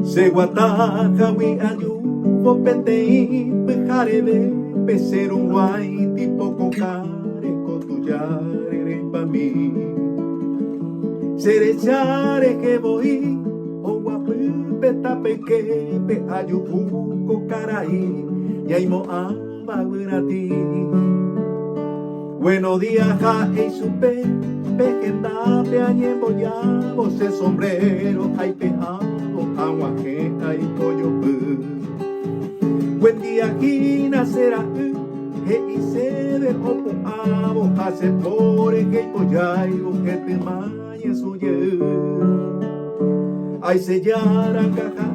Seguataja wi ayuvo pentei pejarebe pesero guay tipo con care cotuyare pa mí serechare que voy o guapu peta peque pe ayubu co carai yaimo amba ti. Buenos días ja e supe pejenda pe añembo ya ese sombrero hay peado agua que hay pollo pu. Buen día aquí nacerá he y se de opo abo hace por que pollairo que te maye suye. Ay sellara caja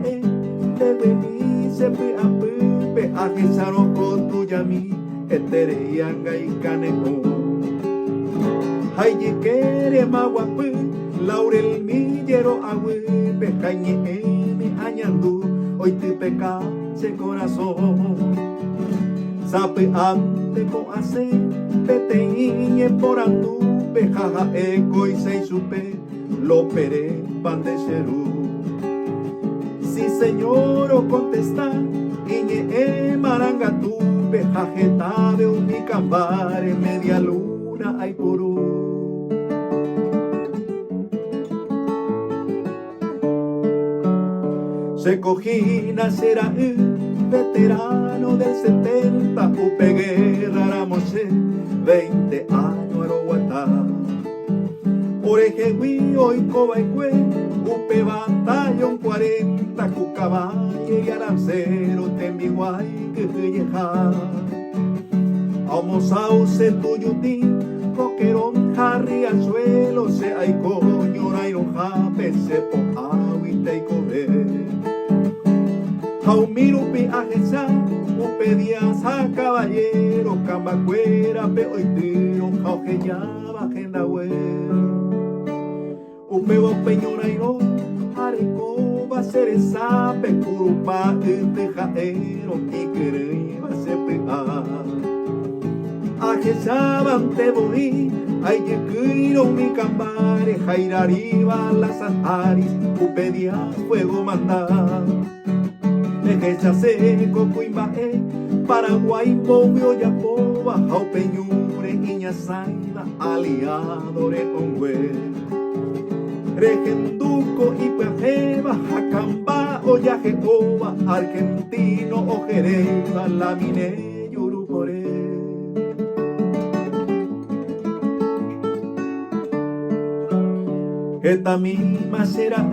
te vení se pe a pe a que saro con tu yami etere yanga y canejo. Ay ye quere maguapu laurel millero agüe pecañe mi añandu hoy te pecase corazón sape ante co hace peteñe por andu pejaja eco y se supe lo pere pan de Cherú. Si señor o contesta iñe marangatu pejajeta de un mi cambare media luna hay purú. Se cojina será veterano del 70, upe guerra ramose, 20 años aroguatá. Oreje hoy cobaicue, upe batallón 40, cucabaye y arancero, tembiguay que yeja. Homosause tuyuti, coquerón jarri al suelo, se hay coño, no jape, se po agüita y cobre. Jaumirupi ajesa, upedias a caballero, cambacuera, peoitiro, jaujeñaba, agenda upeo peñorairo, areco, va a ser esa, pecurupa, tejaero, y queriba se pega. Ajesaban te borí, ay que quiero mi cambare, jairariba las antaris, upedias fuego mandar. Ejecha seco cuimbae, Paraguay, Bobio, Yapoba, Jaupeñure, Iñazaida, Aliadore, Ongüe. Regenduco y Pajeba, Jacamba, Oyajecoba, Argentino, Ojereba, Lamine, Yurupore. Esta misma será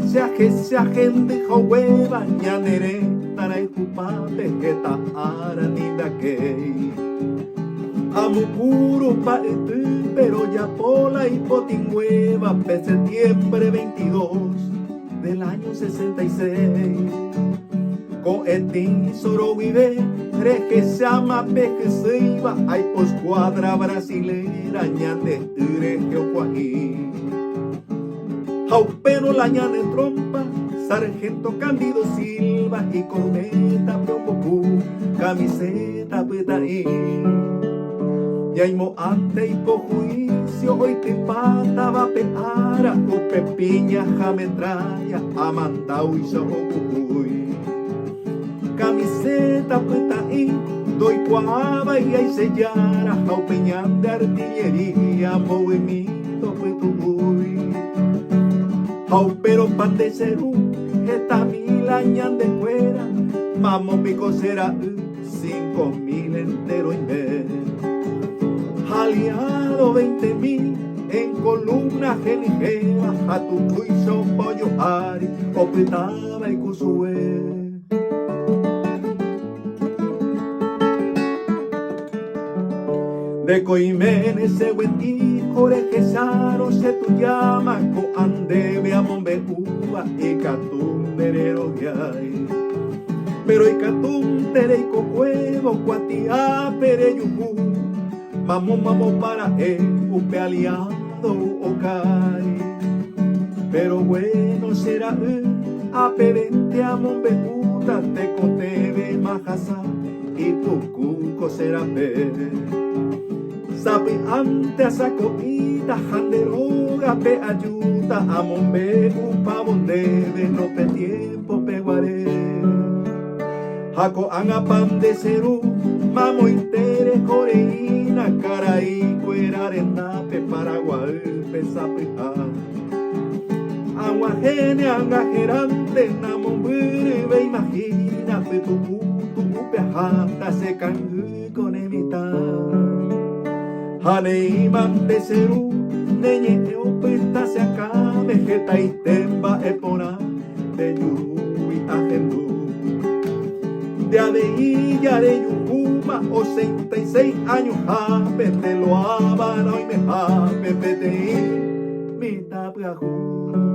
se agente hueva ñanere taray cupape esta aranida que amupuro pa pero ya pola y potingüeva pe septiembre 22 del año 66 con etin soro vive que se llama peje se iba hay poscuadra brasilera ñande que ojuají. Jaupero la ñana en trompa, sargento Cándido Silva y corneta Peombocu, camiseta petaí. Yaimo ante y po juicio, hoy te pata va peara, o pepiña jametraya, amandau y socucuy. Camiseta petaí, doy cuava y hay sellara, jaupeñán de artillería, movimiento petucuy. Jaupero pan de Cherú, esta milañan de fuera, mamo pico será 5.000 entero y mes. Aliado 20.000 en columna geligera, a tu juicio pollo ari, opetaba y cusué. De Coimenes se huendí, orejesaro se tu llama, co ande veamon uva y catumberero viay. Pero y catumtere y cocuevo, cuatia pereyucu, mamo para upe aliado o cari. Pero bueno será aperente amon becuta, te cotebe majasa y tu cuco será pe. sapi ante a sacoita janderoga pe ayuda a mombe upa bondebe no pe tiempo pe guaré Jaco anga pan de cerú mamo intere coreína caraí cuerarena pe Paraguay pe sapi agua gene anga gerante namo be imagina pe tu pe jata se cangu con emita Hane mande seru neñe opesta se acá vegeta y temba epona de yuru y ajendu de adeilla de Yucuma 86 años jape te lo habano y me jape pete mi tapiaju